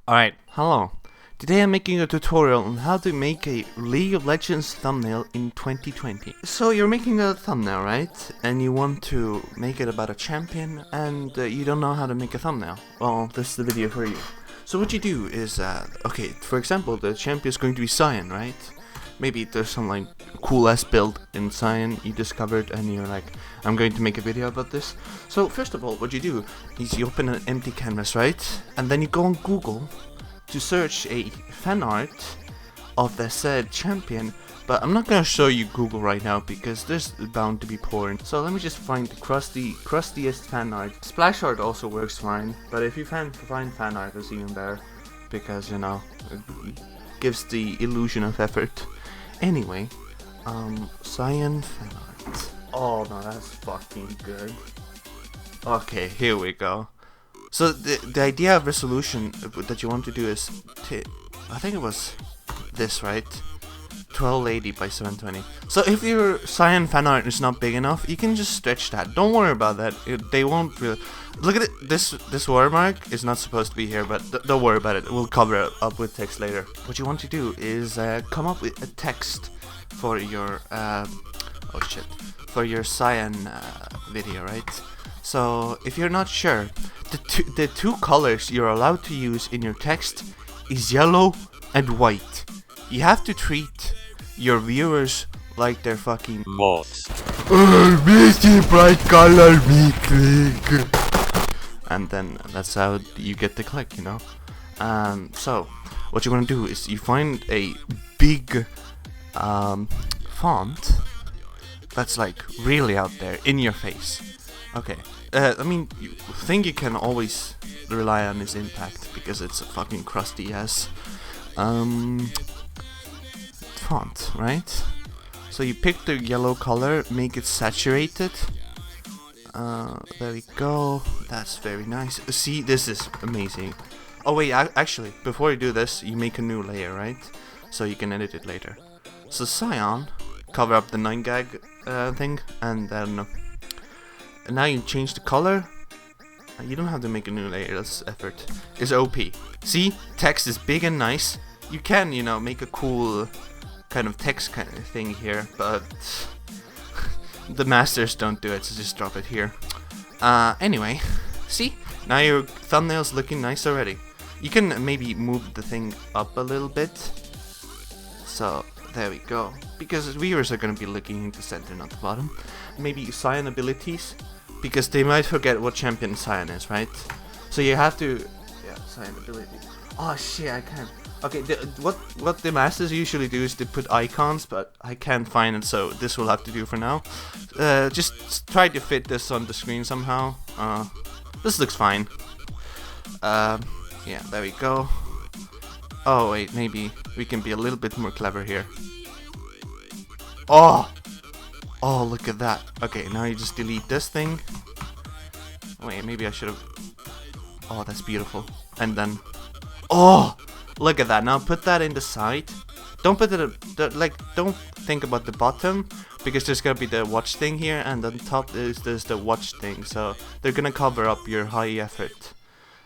Alright, hello. Today I'm making a tutorial on how to make a League of Legends thumbnail in 2020. So you're making a thumbnail, right? And you want to make it about a champion and you don't know how to make a thumbnail. Well, this is the video for you. So what you do is, okay, for example, the champion is going to be Cyan, right? Maybe there's some like cool ass build in Cyan you discovered and you're like, I'm going to make a video about this. So first of all, what you do is you open an empty canvas, right? And then you go on Google to search a fan art of the said champion. But I'm not gonna show you Google right now because there's bound to be porn. So let me just find the crustiest fan art. Splash art also works fine, but if you find fan art, it's even better because, you know, it gives the illusion of effort. Anyway, Cyan fan art. Oh no, that's fucking good. Okay, here we go. So the idea of resolution that you want to do is, I think it was this, right? 1280 by 720. So if your Cyan fan art is not big enough, you can just stretch that. Don't worry about that. They won't really. Look at it. This watermark is not supposed to be here, but don't worry about it. We'll cover it up with text later. What you want to do is come up with a text for your for your Cyan video, right? So if you're not sure, the two colors you're allowed to use in your text is yellow and white. You have to treat your viewers like they're fucking moths. Bright color, me click. And then that's how you get the click, you know. So what you want to do is you find a big font that's like really out there in your face. Okay. I mean, you think you can always rely on his impact because it's a fucking crusty ass font, right? So you pick the yellow color, make it saturated. There we go. That's very nice. See, this is amazing. Oh wait, actually, before you do this, you make a new layer, right? So you can edit it later. So Cyan, cover up the 9gag thing, and then now you change the color. You don't have to make a new layer, that's effort. It's OP. See, text is big and nice. You can, you know, make a cool kind of text kind of thing here, but the masters don't do it, so just drop it here. Anyway, see, now your thumbnail's looking nice already. You can maybe move the thing up a little bit. So there we go, because viewers are gonna be looking into center, not the bottom. Maybe Cyan abilities, because they might forget what champion Cyan is, right? So you have to, yeah, Cyan ability. Oh shit, I can't. Okay, what the masters usually do is they put icons, but I can't find it, so this will have to do for now. Just try to fit this on the screen somehow. This looks fine. Yeah, there we go. Oh wait, maybe we can be a little bit more clever here. Oh, look at that. Okay, now you just delete this thing. Wait, maybe I should have. Oh, that's beautiful. And then, oh, look at that. Now put that in the side. Don't put it like. Don't think about the bottom, because there's gonna be the watch thing here, and on top there's the watch thing. So they're gonna cover up your high effort.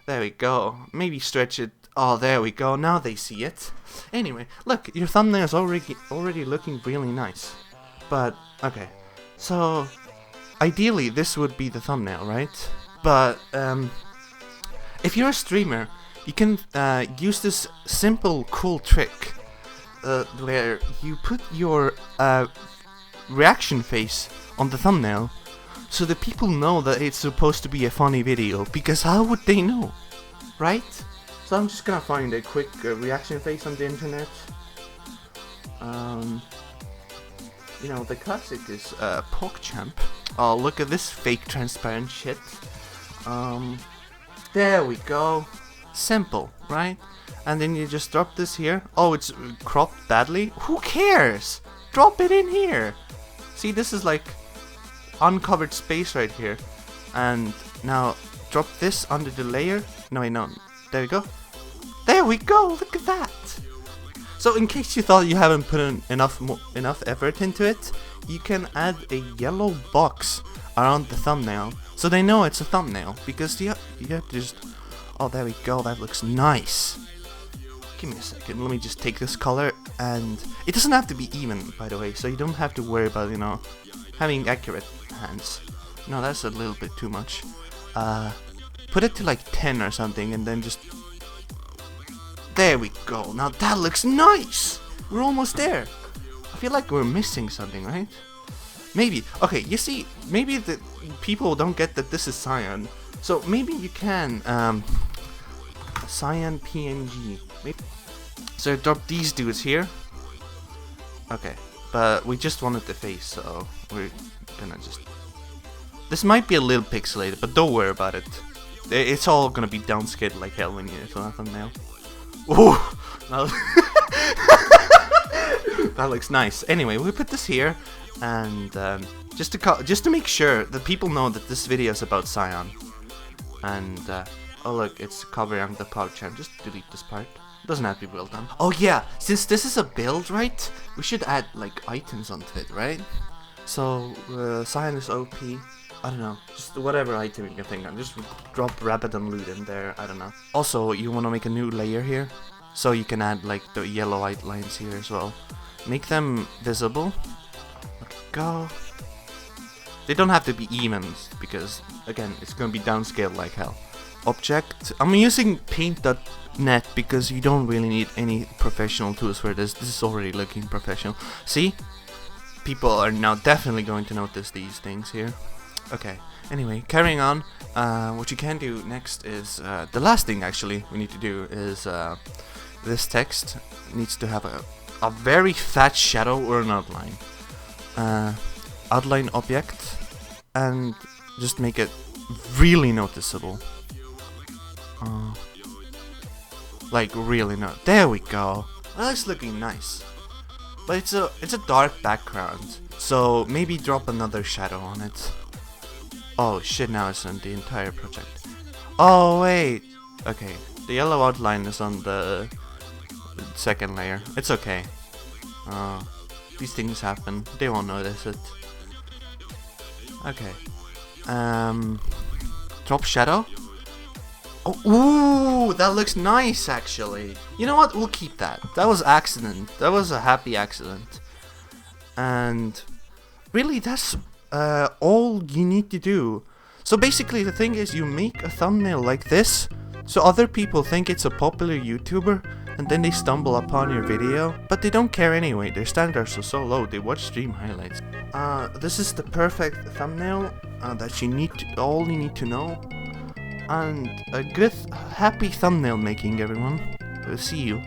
There we go. Maybe stretch it. Oh, there we go. Now they see it. Anyway, look, your thumbnail is already looking really nice. But okay, so ideally this would be the thumbnail, right? But if you're a streamer, you can use this simple, cool trick where you put your reaction face on the thumbnail, so the people know that it's supposed to be a funny video. Because how would they know, right? So I'm just gonna find a quick reaction face on the internet. You know, the classic is PogChamp. Oh, look at this fake transparent shit. There we go. Simple, right? And then you just drop this here. Oh, it's cropped badly. Who cares? Drop it in here. See, this is like uncovered space right here. And now drop this under the layer. No, wait, no. There we go. There we go. Look at that. So in case you thought you haven't put in enough effort into it, you can add a yellow box around the thumbnail, so they know it's a thumbnail. Because you have to just Oh, there we go, that looks nice. Give me a second, let me just take this color, and it doesn't have to be even, by the way, so you don't have to worry about, you know, having accurate hands. No, that's a little bit too much. Put it to like 10 or something, and then just... There we go, now that looks nice! We're almost there. I feel like we're missing something, right? Maybe. Okay, you see, maybe the people don't get that this is cyan. So maybe you can, cyan PNG. Maybe. So drop these dudes here. Okay, but we just wanted the face, so we're gonna just... This might be a little pixelated, but don't worry about it. It's all gonna be downscaled like hell when you do a thumbnail. Ooh! That looks nice. Anyway, we put this here, and just to make sure that people know that this video is about cyan. And oh look, it's covering the power channel. Just delete this part. Doesn't have to be well done. Oh yeah, since this is a build, right? We should add like items onto it, right? So cyan is OP. I don't know, just whatever item you can think of. Just drop rabbit and loot in there. I don't know. Also, you want to make a new layer here, so you can add like the yellow outlines here as well. Make them visible. Go. They don't have to be evens because again, it's gonna be downscaled like hell. Object. I'm using paint.net because you don't really need any professional tools for this. This is already looking professional. See? People are now definitely going to notice these things here. Okay, anyway, carrying on, what you can do next is, the last thing actually we need to do is, this text needs to have a very fat shadow or an outline. Outline object, and just make it really noticeable. Like really there we go. That looks looking nice. But it's a dark background, so maybe drop another shadow on it. Oh shit, now it's on the entire project. Oh wait! Okay, the yellow outline is on the second layer. It's okay. These things happen. They won't notice it. Okay. Drop shadow? Oh, ooh, that looks nice actually. You know what? We'll keep that. That was accident. That was a happy accident. And really, that's all you need to do. So basically the thing is, you make a thumbnail like this so other people think it's a popular YouTuber, and then they stumble upon your video, but they don't care anyway. Their standards are so low, they watch stream highlights. This is the perfect thumbnail that you need to, all you need to know. And a good happy thumbnail making, everyone. See you.